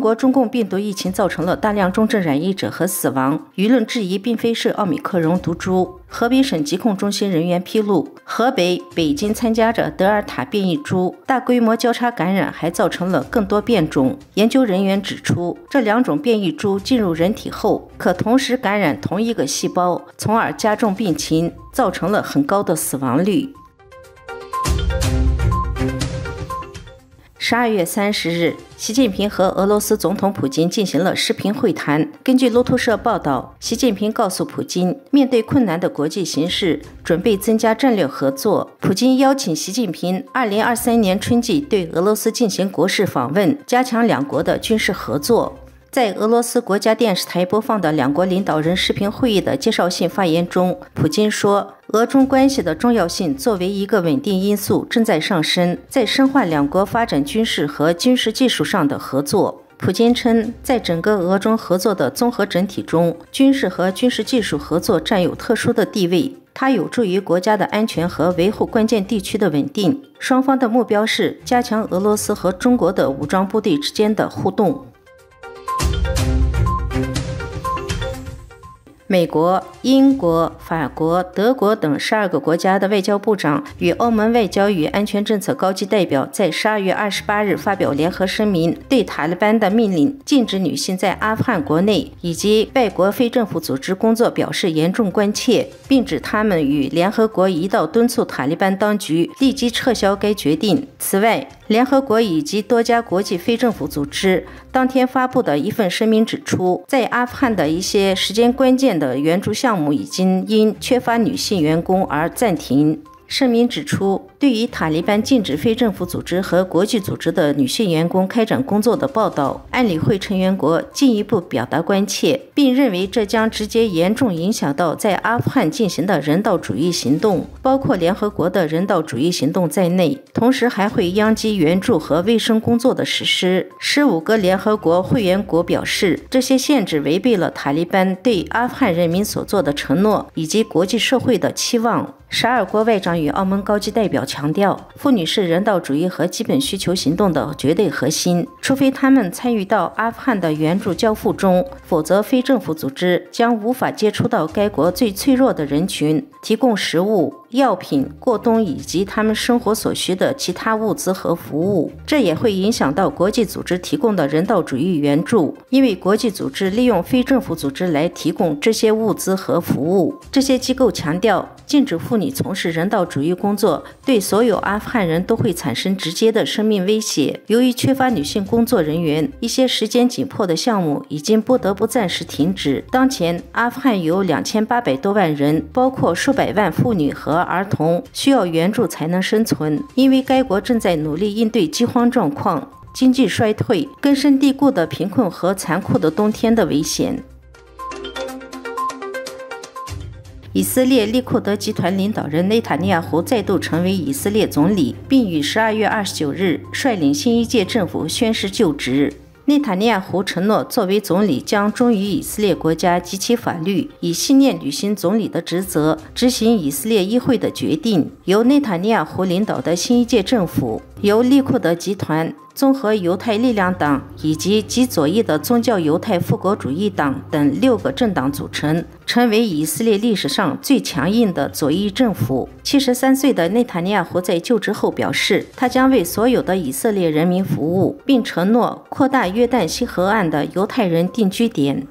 中国中共病毒疫情造成了大量重症染疫者和死亡，舆论质疑并非是奥密克戎毒株。河北省疾控中心人员披露，河北、北京参加着德尔塔变异株，大规模交叉感染还造成了更多变种。研究人员指出，这两种变异株进入人体后，可同时感染同一个细胞，从而加重病情，造成了很高的死亡率。12月30日，习近平和俄罗斯总统普京进行了视频会谈。根据路透社报道，习近平告诉普京，面对困难的国际形势，准备增加战略合作。普京邀请习近平2023年春季对俄罗斯进行国事访问，加强两国的军事合作。在俄罗斯国家电视台播放的两国领导人视频会议的介绍性发言中，普京说，俄中关系的重要性作为一个稳定因素正在上升，在深化两国发展军事和军事技术上的合作。普京称，在整个俄中合作的综合整体中，军事和军事技术合作占有特殊的地位，它有助于国家的安全和维护关键地区的稳定。双方的目标是加强俄罗斯和中国的武装部队之间的互动。美国、英国、法国、德国等12个国家的外交部长与欧盟外交与安全政策高级代表在12月28日发表联合声明，对塔利班的命令禁止女性在阿富汗国内以及外国非政府组织工作表示严重关切，并指他们与联合国一道敦促塔利班当局立即撤销该决定。此外，联合国以及多家国际非政府组织当天发布的一份声明指出，在阿富汗的一些时间关键的援助项目已经因缺乏女性员工而暂停。声明指出，对于塔利班禁止非政府组织和国际组织的女性员工开展工作的报道，安理会成员国进一步表达关切，并认为这将直接严重影响到在阿富汗进行的人道主义行动，包括联合国的人道主义行动在内，同时还会殃及援助和卫生工作的实施。15个联合国会员国表示，这些限制违背了塔利班对阿富汗人民所做的承诺以及国际社会的期望。12国外长与澳门高级代表强调，妇女是人道主义和基本需求行动的绝对核心，除非他们参与到阿富汗的援助交付中，否则非政府组织将无法接触到该国最脆弱的人群，提供食物、药品、过冬以及他们生活所需的其他物资和服务。这也会影响到国际组织提供的人道主义援助，因为国际组织利用非政府组织来提供这些物资和服务。这些机构强调，禁止妇女从事人道主义工作对所有阿富汗人都会产生直接的生命威胁。由于缺乏女性工作人员，一些时间紧迫的项目已经不得不暂时停止。当前，阿富汗有2800多万人，包括数百万妇女和儿童，需要援助才能生存，因为该国正在努力应对饥荒状况、经济衰退、根深蒂固的贫困和残酷的冬天的危险。以色列利库德集团领导人内塔尼亚胡再度成为以色列总理，并于12月29日率领新一届政府宣誓就职。内塔尼亚胡承诺，作为总理将忠于以色列国家及其法律，以信念履行总理的职责，执行以色列议会的决定。由内塔尼亚胡领导的新一届政府，由利库德集团、综合犹太力量党以及极左翼的宗教犹太复国主义党等6个政党组成，成为以色列历史上最强硬的左翼政府。73岁的内塔尼亚胡在就职后表示，他将为所有的以色列人民服务，并承诺扩大约旦西河岸的犹太人定居点。